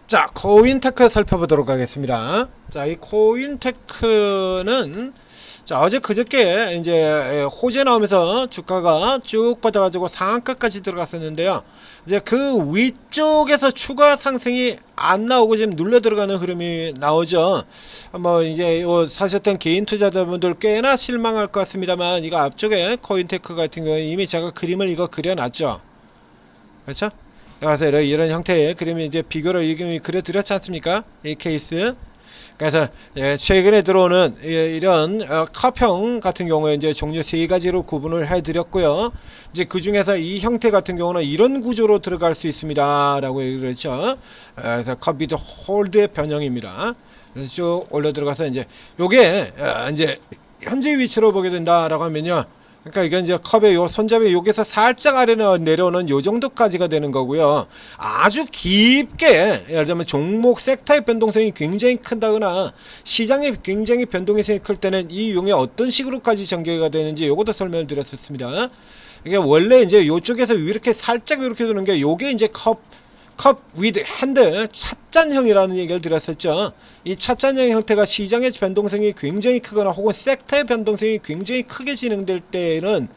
자, 코인테크 살펴보도록 하겠습니다. 자, 이 코인테크는 자, 어제 그저께 이제 호재 나오면서 주가가 쭉 빠져가지고 상한가까지 들어갔었는데요. 이제 그 위쪽에서 추가 상승이 안 나오고 지금 눌려 들어가는 흐름이 나오죠. 뭐 이제 요 사셨던 개인 투자자분들 꽤나 실망할 것 같습니다만, 이거 앞쪽에 코인테크 같은 경우는 이미 제가 그림을 이거 그려놨죠. 그렇죠? 그래서 이런 형태의 그림이 이제 비교를 이미 그려드렸지 않습니까? 이 케이스. 그래서 최근에 들어오는 이런 컵형 같은 경우에 이제 종류 세 가지로 구분을 해드렸고요. 이제 그 중에서 이 형태 같은 경우는 이런 구조로 들어갈 수 있습니다라고 얘기를 했죠. 그래서 컵 위드 홀드의 변형입니다. 그래서 쭉 올려 들어가서 이제 요게 이제 현재 위치로 보게 된다라고 하면요. 그러니까 이건 이제 컵의 요 손잡이 여기서 살짝 아래로 내려오는 요 정도까지가 되는 거고요. 아주 깊게 예를 들면 종목 섹터의 변동성이 굉장히 큰다거나 시장의 굉장히 변동성이 클 때는 이 용이 어떤 식으로까지 전개가 되는지 요것도 설명을 드렸었습니다. 이게 원래 이제 요쪽에서 이렇게 살짝 이렇게 도는 게 요게 이제 컵 위드 핸들 찻잔형이라는 얘기를 드렸었죠. 이 찻잔형 형태가 시장의 변동성이 굉장히 크거나 혹은 섹터의 변동성이 굉장히 크게 진행될 때에는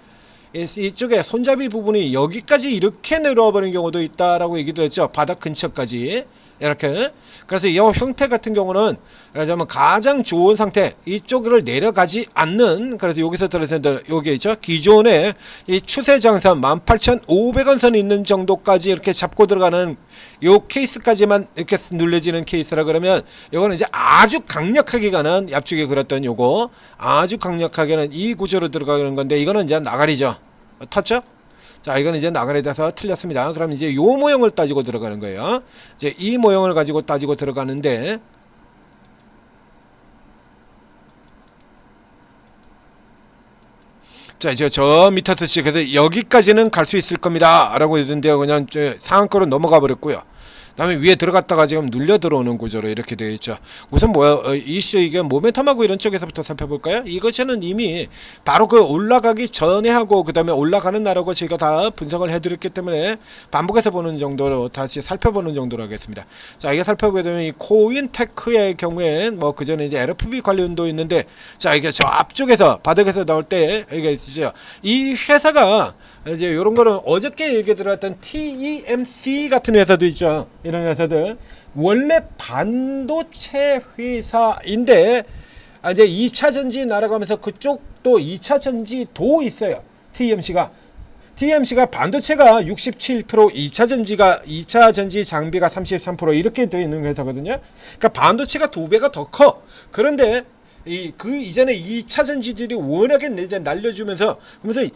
이쪽에 손잡이 부분이 여기까지 이렇게 내려와 버리는 경우도 있다라고 얘기 드렸죠. 바닥 근처까지 이렇게. 그래서 이 형태 같은 경우는 예를 들면 가장 좋은 상태, 이쪽을 내려가지 않는, 그래서 여기서 들어서 여기 있죠. 기존에 이 추세장선 18,500원 선 있는 정도까지 이렇게 잡고 들어가는 요 케이스까지만 이렇게 눌려지는 케이스라 그러면 요거는 이제 아주 강력하게 가는 앞쪽에 그렸던 요거 아주 강력하게는 이 구조로 들어가는 건데, 이거는 이제 나가리죠. 탔죠? 자, 이건 이제 나가리에 대해서 틀렸습니다. 그럼 이제 요 모형을 따지고 들어가는 거예요. 이제 이 모형을 가지고 따지고 들어가는데, 자, 이제 저 밑에서 시작해서 여기까지는 갈 수 있을 겁니다 라고 했는데요. 그냥 상한가로 넘어가 버렸고요. 그 다음에 위에 들어갔다가 지금 눌려 들어오는 구조로 이렇게 되어 있죠. 우선 뭐야, 이슈 이게 모멘텀하고 이런 쪽에서부터 살펴볼까요? 이것은 이미 바로 그 올라가기 전에 하고 그 다음에 올라가는 날하고 저희가 다 분석을 해드렸기 때문에 반복해서 보는 정도로 다시 살펴보는 정도로 하겠습니다. 자, 이게 살펴보게 되면 이 코인테크의 경우엔 뭐 그 전에 이제 LFB 관련도 있는데, 자, 이게 저 앞쪽에서 바닥에서 나올 때 이게 있죠. 이 회사가 이제 요런 거는 어저께 얘기 들어왔던 TEMC 같은 회사도 있죠. 이런 회사들 원래 반도체 회사인데 이제 2차 전지 날아가면서 그쪽도 2차 전지도 있어요. TEMC가 반도체가 67%, 2차 전지 장비가 33% 이렇게 되어 있는 회사거든요. 그러니까 반도체가 2배가 더 커. 그런데 그 이전에 2차 전지들이 워낙에 날려주면서 그러면서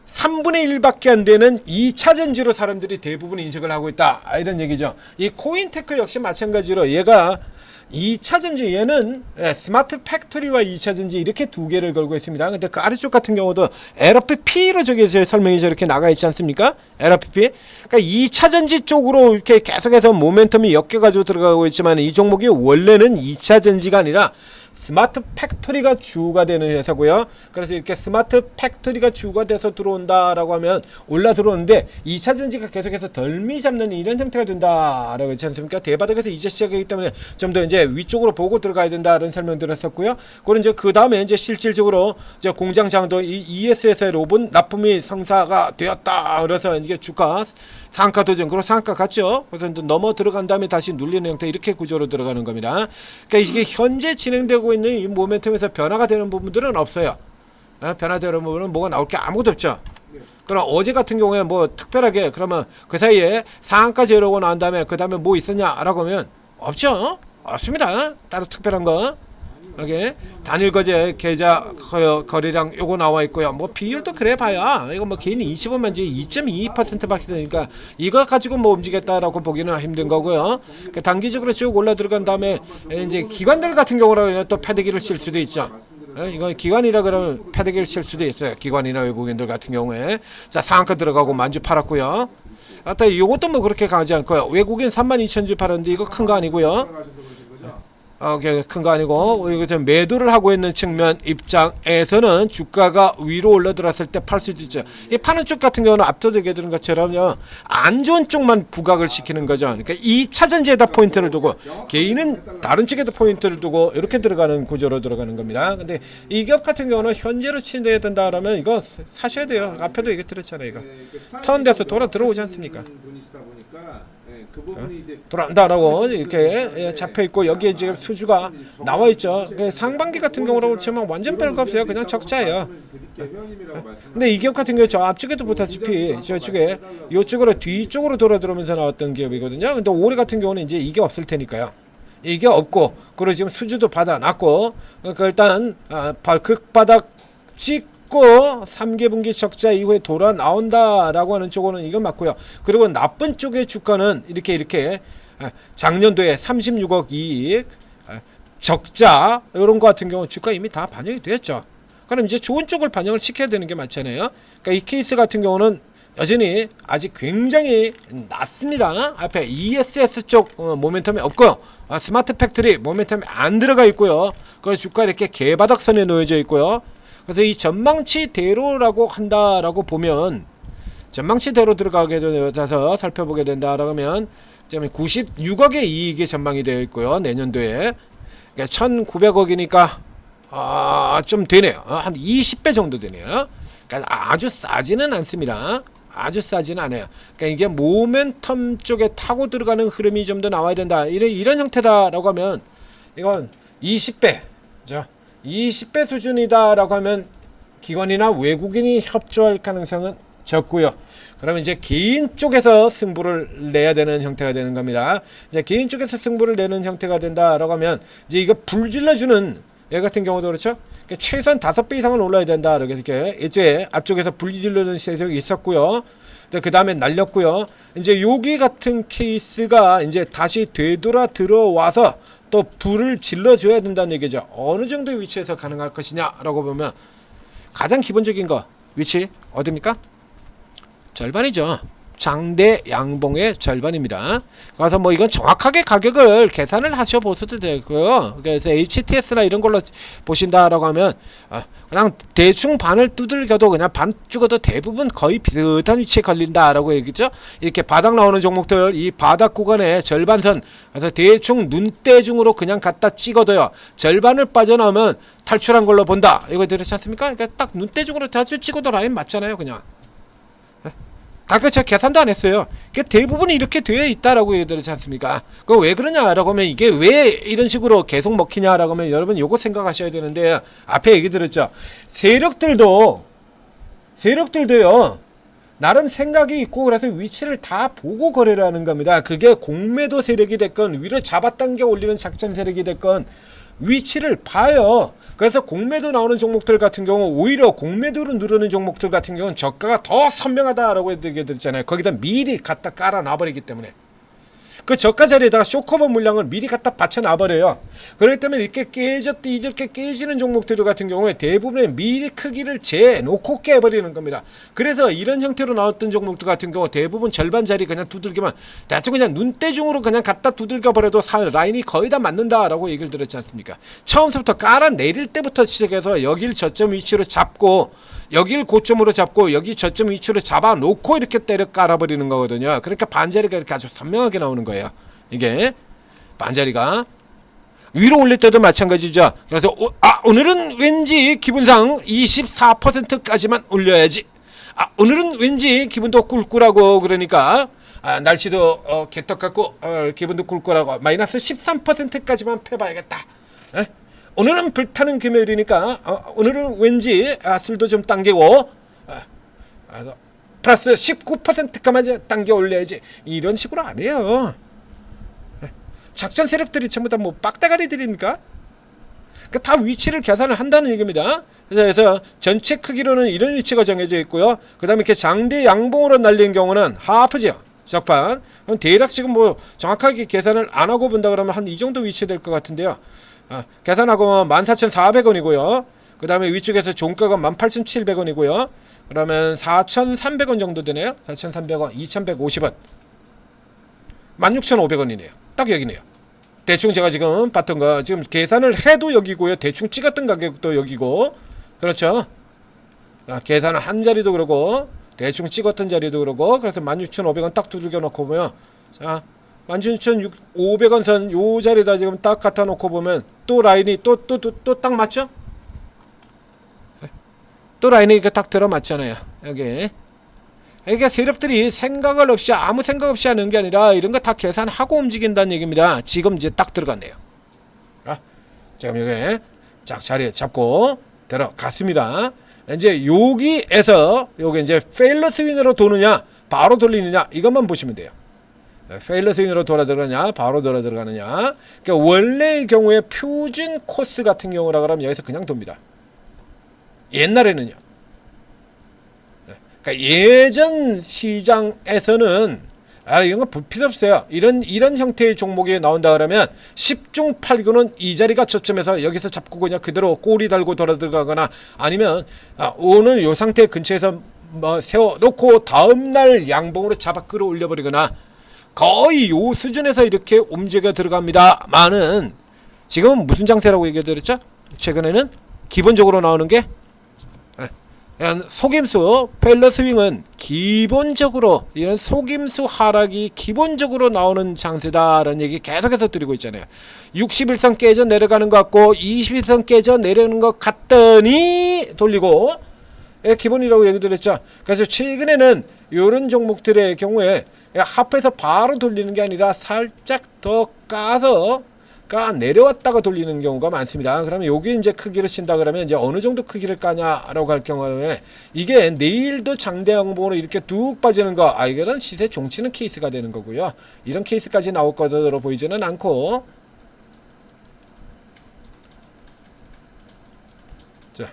3분의 1밖에 안 되는 2차 전지로 사람들이 대부분 인식을 하고 있다, 이런 얘기죠. 이 코인테크 역시 마찬가지로 얘가 2차 전지, 얘는 스마트 팩토리와 2차 전지 이렇게 두 개를 걸고 있습니다. 근데 그 아래쪽 같은 경우도 LFP로 저기 설명이 저렇게 나가 있지 않습니까? LFP. 그러니까 2차 전지 쪽으로 이렇게 계속해서 모멘텀이 엮여가지고 들어가고 있지만, 이 종목이 원래는 2차 전지가 아니라 스마트 팩토리가 주가 되는 회사고요. 그래서 이렇게 스마트 팩토리가 주가 돼서 들어온다라고 하면 올라 들어오는데 2차 전지가 계속해서 덜미 잡는 이런 형태가 된다라고 했지 않습니까? 대바닥에서 이제 시작이기 때문에 좀 더 이제 위쪽으로 보고 들어가야 된다는 설명 드렸었고요. 그리고 이제 그 다음에 이제 실질적으로 이제 공장장도 이 ESS의 로봇 납품이 성사가 되었다. 그래서 이게 주가 상가 도전, 상가 갔죠. 그래서 넘어 들어간 다음에 다시 눌리는 형태, 이렇게 구조로 들어가는 겁니다. 그러니까 이게 현재 진행되고 있는 이 모멘텀에서 변화가 되는 부분들은 없어요. 변화되는 부분은 뭐가 나올 게 아무것도 없죠. 그럼 어제 같은 경우에 뭐 특별하게 그러면 그 사이에 상한까지 이러고 난 다음에 그 다음에 뭐 있었냐라고 하면 없죠. 없습니다. 따로 특별한 거. 여기 단일 거제 계좌 거래량 요거 나와 있고요. 뭐 비율도 그래 봐야 이거 뭐 개인 20원만 2.22%밖에 되니까 이거 가지고 뭐 움직였다라고 보기는 힘든 거고요. 그러니까 단기적으로 쭉 올라 들어간 다음에 이제 기관들 같은 경우는 또 패대기를 칠 수도 있죠. 이건 기관이라 그러면 패대기를 칠 수도 있어요. 기관이나 외국인들 같은 경우에. 자, 상한가 들어가고 만주 팔았고요. 아따 요것도 뭐 그렇게 강하지 않고요. 외국인 32,000주 팔았는데 이거 큰 거 아니고요. 큰 거 아니고 이거 좀 매도를 하고 있는 측면 입장에서는 주가가 위로 올라들었을 때 팔 수도 있죠. 이 파는 쪽 같은 경우는 앞서되게 되는 것처럼요, 안 좋은 쪽만 부각을 시키는 거죠. 그러니까 이 차전지에다 포인트를 두고 개인은 다른 쪽에다 포인트를 두고 이렇게 들어가는 구조로 들어가는 겁니다. 근데 이 기업 같은 경우는 현재로 친대야 된다라면 이거 사셔야 돼요. 앞에도 얘기 드렸잖아요. 이거 턴돼서 돌아 들어오지 않습니까? 돌아온다라고 이렇게 잡혀 있고 여기에 지금 수주가 나와 있죠. 상반기 같은 경우로 치면 완전 별거 없어요. 그냥 적자예요. 근데 이 기업 같은 경우 저 앞쪽에도 보다시피 저쪽에 이쪽으로 뒤쪽으로 돌아 들어오면서 나왔던 기업이거든요. 근데 올해 같은 경우는 이제 이게 없을 테니까요. 이게 없고 그리고 지금 수주도 받아놨고 일단 극바닥 찍고 3개분기 적자 이후에 돌아 나온다라고 하는 쪽으로는 이건 맞고요. 그리고 나쁜 쪽의 주가는 이렇게 작년도에 36억 이익 적자 이런 거 같은 경우 주가 이미 다 반영이 됐죠. 그럼 이제 좋은 쪽을 반영을 시켜야 되는 게 맞잖아요. 그러니까 이 케이스 같은 경우는 여전히 아직 굉장히 낮습니다. 앞에 ESS 쪽 모멘텀이 없고요. 스마트 팩토리 모멘텀이 안 들어가 있고요. 그래서 주가 이렇게 개바닥선에 놓여져 있고요. 그래서 이 전망치대로라고 한다라고 보면 전망치대로 들어가게 돼서 살펴보게 된다라고 하면 지금 96억의 이익이 전망이 되어 있고요. 내년도에 그러니까 1,900억이니까 좀 되네요. 한 20배 정도 되네요. 그러니까 아주 싸지는 않습니다. 아주 싸지는 않아요. 그러니까 이게 모멘텀 쪽에 타고 들어가는 흐름이 좀 더 나와야 된다. 이런 형태다라고 하면 이건 20배, 그죠? 20배 수준이다라고 하면 기관이나 외국인이 협조할 가능성은 적고요. 그러면 이제 개인 쪽에서 승부를 내야 되는 형태가 되는 겁니다. 이제 개인 쪽에서 승부를 내는 형태가 된다라고 하면 이제 이거 불질러주는 얘 같은 경우도 그렇죠. 그러니까 최소한 5배 이상은 올라야 된다. 이렇게 이제 앞쪽에서 불질러주는 세력이 있었고요. 그 다음에 날렸고요. 이제 여기 같은 케이스가 이제 다시 되돌아 들어와서 또 불을 질러줘야 된다는 얘기죠. 어느 정도의 위치에서 가능할 것이냐라고 보면 가장 기본적인 거 위치 어디입니까? 절반이죠. 장대 양봉의 절반입니다. 그래서 뭐 이건 정확하게 가격을 계산을 하셔보셔도 되고요. 그래서 HTS나 이런 걸로 보신다라고 하면 그냥 대충 반을 두들겨도 그냥 반 죽어도 대부분 거의 비슷한 위치에 걸린다라고 얘기죠. 이렇게 바닥 나오는 종목들 이 바닥 구간의 절반선, 그래서 대충 눈대중으로 그냥 갖다 찍어도요 절반을 빠져나오면 탈출한 걸로 본다. 이거 들으셨지 않습니까? 그러니까 딱 눈대중으로 다 찍어도 라인 맞잖아요, 그냥. 가끔 제가 계산도 안 했어요. 대부분이 이렇게 되어 있다라고 얘기하지 않습니까? 그거 왜 그러냐라고 하면 이게 왜 이런 식으로 계속 먹히냐라고 하면 여러분 요거 생각하셔야 되는데 앞에 얘기 들었죠. 세력들도요 나름 생각이 있고 그래서 위치를 다 보고 거래를 하는 겁니다. 그게 공매도 세력이 됐건 위로 잡아당겨 올리는 작전 세력이 됐건 위치를 봐요. 그래서 공매도 나오는 종목들 같은 경우 오히려 공매도로 누르는 종목들 같은 경우는 저가가 더 선명하다라고 얘기했잖아요. 거기다 미리 갖다 깔아 놔버리기 때문에 그 저가 자리에다가 쇼커버 물량을 미리 갖다 받쳐 놔버려요. 그렇기 때문에 이렇게 이렇게 깨지는 종목들 같은 경우에 대부분의 미리 크기를 재놓고 깨버리는 겁니다. 그래서 이런 형태로 나왔던 종목들 같은 경우 대부분 절반 자리 그냥 두들기만 대충 그냥 눈대중으로 그냥 갖다 두들겨 버려도 라인이 거의 다 맞는다라고 얘기를 들었지 않습니까? 처음부터 깔아 내릴 때부터 시작해서 여길 저점 위치로 잡고 여길 고점으로 잡고 여기 저점 위치로 잡아놓고 이렇게 때려 깔아버리는 거거든요. 그러니까 반자리가 이렇게 아주 선명하게 나오는 거예요. 이게 반자리가 위로 올릴 때도 마찬가지죠. 그래서 오늘은 왠지 기분상 24%까지만 올려야지. 오늘은 왠지 기분도 꿀꿀하고 그러니까 날씨도 개떡 같고 기분도 꿀꿀하고 마이너스 13%까지만 펴봐야겠다. 에? 오늘은 불타는 금요일이니까 오늘은 왠지 술도 좀 당기고 플러스 19%까지 당겨 올려야지. 이런 식으로 안 해요. 작전 세력들이 전부 다 뭐 빡대가리들입니까? 그러니까 다 위치를 계산을 한다는 얘기입니다. 그래서 전체 크기로는 이런 위치가 정해져 있고요. 그 다음에 이렇게 장대 양봉으로 날린 경우는 하프죠. 적판. 그럼 대략 지금 뭐 정확하게 계산을 안 하고 본다 그러면 한 이 정도 위치 될 것 같은데요. 계산하고 14,400원이고요. 그 다음에 위쪽에서 종가가 18,700원이고요. 그러면 4,300원 정도 되네요. 4,300원, 2,150원. 16,500원이네요. 딱 여기네요. 대충 제가 지금 봤던 거 지금 계산을 해도 여기고요. 대충 찍었던 가격도 여기고 그렇죠. 계산을 한 자리도 그러고 대충 찍었던 자리도 그러고 그래서 16,500원 딱 두들겨 놓고 보면 자 16,500원 선 요 자리다 지금 딱 갖다 놓고 보면 또 라인이 또 딱 맞죠? 또 라인이 이렇게 딱 들어맞잖아요. 여기 그러니까 세력들이 생각을 없이 아무 생각 없이 하는 게 아니라 이런 거 다 계산하고 움직인다는 얘기입니다. 지금 이제 딱 들어갔네요. 지금 여기 쫙 자리에 잡고 들어갔습니다. 이제 여기에서 여기 이제 페일러 스윙으로 도느냐 바로 돌리느냐 이것만 보시면 돼요. 페일러 스윙으로 돌아 들어가냐 바로 돌아 들어가느냐. 그러니까 원래의 경우에 표준 코스 같은 경우라 그러면 여기서 그냥 돕니다. 옛날에는요. 그러니까 예전 시장에서는 이런 거 필요 없어요. 이런 형태의 종목이 나온다 그러면 10중 8구는 이 자리가 저점에서 여기서 잡고 그냥 그대로 꼬리 달고 돌아 들어가거나 아니면 오늘 요 상태 근처에서 뭐 세워놓고 다음날 양봉으로 잡아 끌어올려 버리거나 거의 요 수준에서 이렇게 움직여 들어갑니다만은 지금은 무슨 장세라고 얘기 드렸죠? 최근에는 기본적으로 나오는 게 속임수 페일러 스윙은 기본적으로 이런 속임수 하락이 기본적으로 나오는 장세다라는 얘기 계속해서 드리고 있잖아요. 61선 깨져 내려가는 것 같고 21선 깨져 내려가는 것 같더니 돌리고 기본이라고 얘기 드렸죠. 그래서 최근에는 이런 종목들의 경우에 합해서 바로 돌리는 게 아니라 살짝 더 까서 내려왔다가 돌리는 경우가 많습니다. 그러면 여기 이제 크기를 친다 그러면 이제 어느 정도 크기를 까냐라고 할 경우에 이게 내일도 장대 양봉으로 이렇게 뚝 빠지는 거 이거는 시세 종치는 케이스가 되는 거고요. 이런 케이스까지 나올 것으로 보이지는 않고 자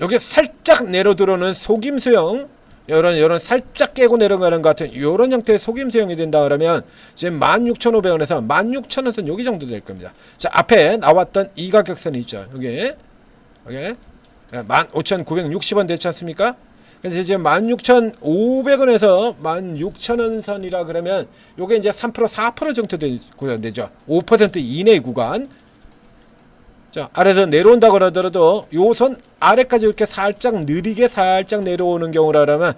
여기 살짝 내려 들어오는 속임수형 이런 살짝 깨고 내려가는 것 같은 이런 형태의 속임수형이 된다 그러면 지금 16,500원에서 16,000원 여기 정도 될 겁니다. 자 앞에 나왔던 이 가격선이 있죠. 여기 15,960원 됐지 않습니까? 그래서 지금 16,500원에서 16,000원 선이라 그러면 요게 이제 3% 4% 정도 되죠. 5% 이내 구간. 자 아래에서 내려온다 그러더라도 요 선 아래까지 이렇게 살짝 느리게 살짝 내려오는 경우라면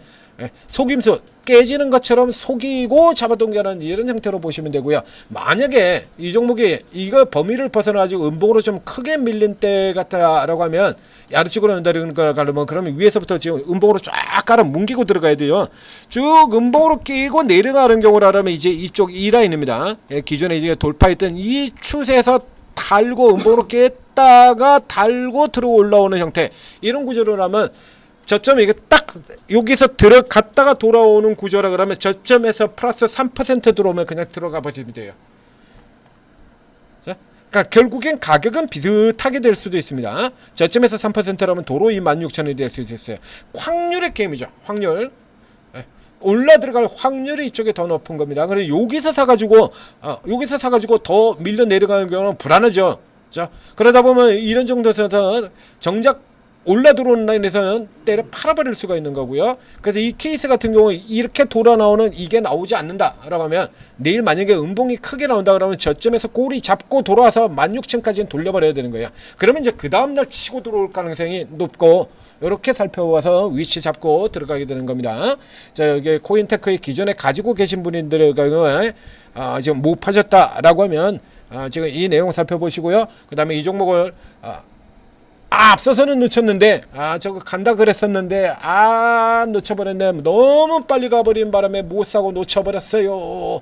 속임수 깨지는 것처럼 속이고 잡아당겨는 이런 형태로 보시면 되고요. 만약에 이 종목이 이거 범위를 벗어나가지고 음봉으로 좀 크게 밀린 때 같다라고 하면 야르치고 온다는 걸 가려면 그러면 위에서부터 지금 음봉으로 쫙 깔아 뭉기고 들어가야 돼요. 쭉 음봉으로 끼고 내려가는 경우라면 이제 이쪽 이 라인입니다. 기존에 이제 돌파했던 이 추세에서 달고 음봉으로 깼다가 달고 들어 올라오는 형태 이런 구조로라면 저점에 이게 딱 여기서 들어갔다가 돌아오는 구조라 그러면 저점에서 플러스 3% 들어오면 그냥 들어가 버리면 돼요. 자, 그러니까 결국엔 가격은 비슷하게 될 수도 있습니다. 저점에서 3%라면 도로 26,000원이 될 수도 있어요. 확률의 게임이죠. 확률. 올라 들어갈 확률이 이쪽에 더 높은 겁니다. 그래서 여기서 사가지고 더 밀려 내려가는 경우는 불안하죠. 자, 그러다 보면 이런 정도에서 정작 올라 들어오는 라인에서는 때려 팔아버릴 수가 있는 거고요. 그래서 이 케이스 같은 경우 이렇게 돌아 나오는 이게 나오지 않는다라고 하면 내일 만약에 음봉이 크게 나온다 그러면 저점에서 꼬리 잡고 돌아와서 16,000까지는 돌려버려야 되는 거예요. 그러면 이제 그 다음날 치고 들어올 가능성이 높고 이렇게 살펴봐서 위치 잡고 들어가게 되는 겁니다. 자 여기 코인테크에 기존에 가지고 계신 분들의 경우에 지금 못 파셨다라고 하면 지금 이 내용 살펴보시고요. 그 다음에 이 종목을 앞서서는 놓쳤는데 저거 간다 그랬었는데 놓쳐버렸네. 너무 빨리 가버린 바람에 못 사고 놓쳐버렸어요.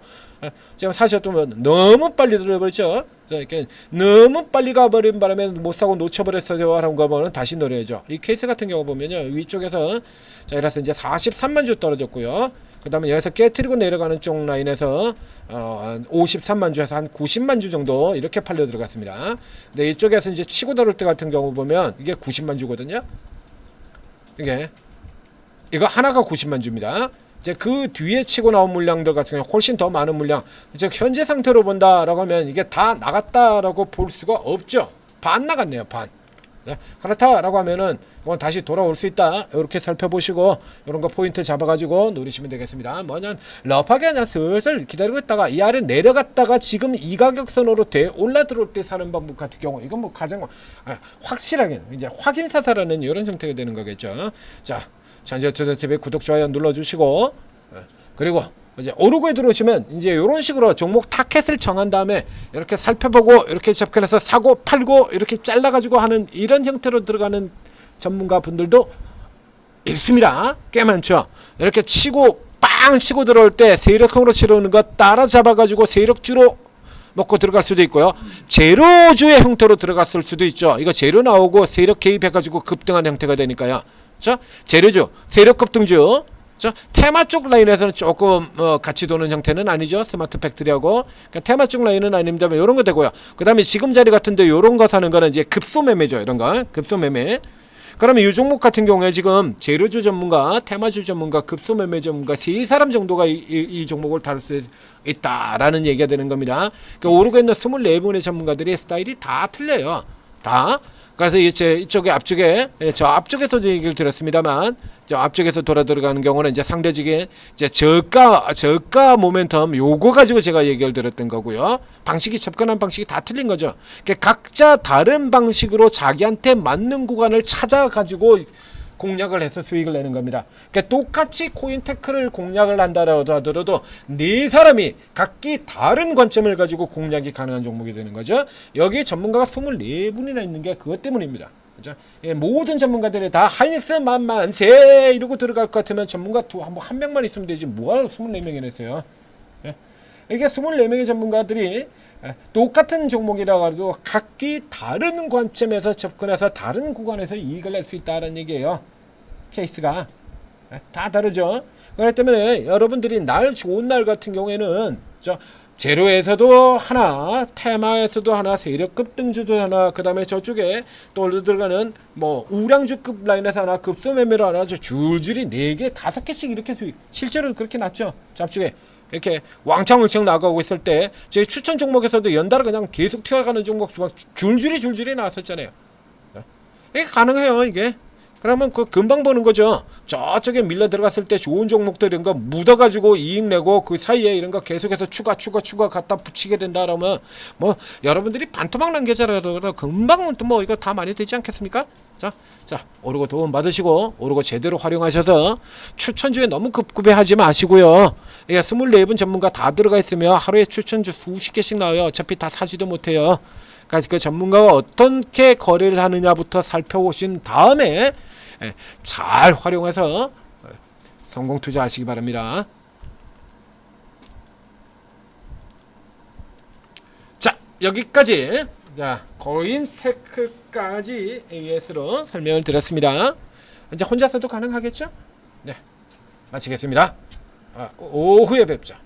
지금 사셨다면 너무 빨리 들어버렸죠. 이렇게 너무 빨리 가버린 바람에 못 사고 놓쳐버렸어요 하는 거 보면 다시 노려야죠. 이 케이스 같은 경우 보면요 위쪽에서 자 이래서 이제 43만 주 떨어졌고요. 그 다음에 여기서 깨트리고 내려가는 쪽 라인에서 53만 주에서 한 90만 주 정도 이렇게 팔려 들어갔습니다. 근데 이쪽에서 이제 치고 들어올 때 같은 경우 보면 이게 90만 주거든요. 이거 하나가 90만 주입니다. 이제 그 뒤에 치고 나온 물량들 같은 경우 훨씬 더 많은 물량. 이제 현재 상태로 본다라고 하면 이게 다 나갔다라고 볼 수가 없죠. 반 나갔네요, 반. 그렇다라고 하면은 이건 다시 돌아올 수 있다. 이렇게 살펴보시고 이런 거 포인트 잡아가지고 노리시면 되겠습니다. 뭐냐면 러프하게 그냥 슬슬 기다리고 있다가 이 아래 내려갔다가 지금 이 가격선으로 올라 들어올 때 사는 방법 같은 경우 이건 뭐 가장 확실하게 이제 확인 사살하는 이런 형태가 되는 거겠죠. 자, 전재투자TV 구독 좋아요 눌러주시고 그리고 이제 오르고에 들어오시면 이제 이런 식으로 종목 타켓을 정한 다음에 이렇게 살펴보고 이렇게 접근해서 사고 팔고 이렇게 잘라가지고 하는 이런 형태로 들어가는 전문가 분들도 있습니다. 꽤 많죠. 이렇게 치고 빵 치고 들어올 때 세력형으로 치러오는 거 따라잡아가지고 세력주로 먹고 들어갈 수도 있고요. 재료주의 형태로 들어갔을 수도 있죠. 이거 재료 나오고 세력 개입해가지고 급등한 형태가 되니까요. 자, 재료주, 세력 급등주. 테마 쪽 라인에서는 조금 같이 도는 형태는 아니죠. 스마트 팩토리하고 그러니까 테마 쪽 라인은 아닙니다. 이런 거 되고요. 그 다음에 지금 자리 같은데 이런 거 사는 거는 이제 급소 매매죠. 이런 거 급소 매매. 그러면 이 종목 같은 경우에 지금 재료주 전문가, 테마주 전문가, 급소 매매 전문가 세 사람 정도가 이 종목을 다룰 수 있다라는 얘기가 되는 겁니다. 그러니까 오르고 있는 24분의 전문가들이 스타일이 다 틀려요. 다. 그래서 이쪽에 앞쪽에 저 앞쪽에서 얘기를 드렸습니다만 저 앞쪽에서 돌아 들어가는 경우는 이제 상대적인 이제 저가 모멘텀 요거 가지고 제가 얘기를 드렸던 거고요. 방식이 접근한 방식이 다 틀린 거죠. 그러니까 각자 다른 방식으로 자기한테 맞는 구간을 찾아 가지고 공략을 해서 수익을 내는 겁니다. 그러니까 똑같이 코인테크를 공략을 한다라고 하더라도 네 사람이 각기 다른 관점을 가지고 공략이 가능한 종목이 되는 거죠. 여기 전문가가 24분이나 있는 게 그것 때문입니다. 그죠? 예, 모든 전문가들이 다 하이닉스 만세 이러고 들어갈 것 같으면 전문가 한 명만 있으면 되지 뭐하러 24명이나 했어요. 예? 이게 24명의 전문가들이 똑같은 종목이라고 해도 각기 다른 관점에서 접근해서 다른 구간에서 이익을 낼 수 있다는 얘기예요. 케이스가 다 다르죠. 그렇기 때문에 여러분들이 날 좋은 날 같은 경우에는 제로에서도 하나, 테마에서도 하나, 세력 급등주도 하나, 그 다음에 저쪽에 또 들어가는 뭐 우량주급 라인에서 하나, 급소 매매로 하나, 줄줄이 4개, 5개씩 이렇게 수익. 실제로는 그렇게 났죠. 앞쪽에. 이렇게 왕창왕창 나가고 있을 때 제 추천 종목에서도 연달아 그냥 계속 튀어가는 종목 줄줄이 나왔었잖아요. 이게 가능해요. 이게 그러면 그 금방 보는 거죠. 저쪽에 밀려 들어갔을 때 좋은 종목들 이런 거 묻어가지고 이익 내고 그 사이에 이런 거 계속해서 추가 갖다 붙이게 된다라면 뭐 여러분들이 반토막 남겨자라도 금방 뭐 이거 다 많이 되지 않겠습니까? 자 오르고 도움 받으시고 오르고 제대로 활용하셔서 추천주에 너무 급급해하지 마시고요. 이게 24분 전문가 다 들어가 있으면 하루에 추천주 수십 개씩 나와요. 어차피 다 사지도 못해요. 그러니까 그 전문가가 어떻게 거래를 하느냐부터 살펴보신 다음에 잘 활용해서 성공 투자하시기 바랍니다. 자, 여기까지 코인테크까지 AS로 설명을 드렸습니다. 이제 혼자서도 가능하겠죠? 네, 마치겠습니다. 오후에 뵙죠.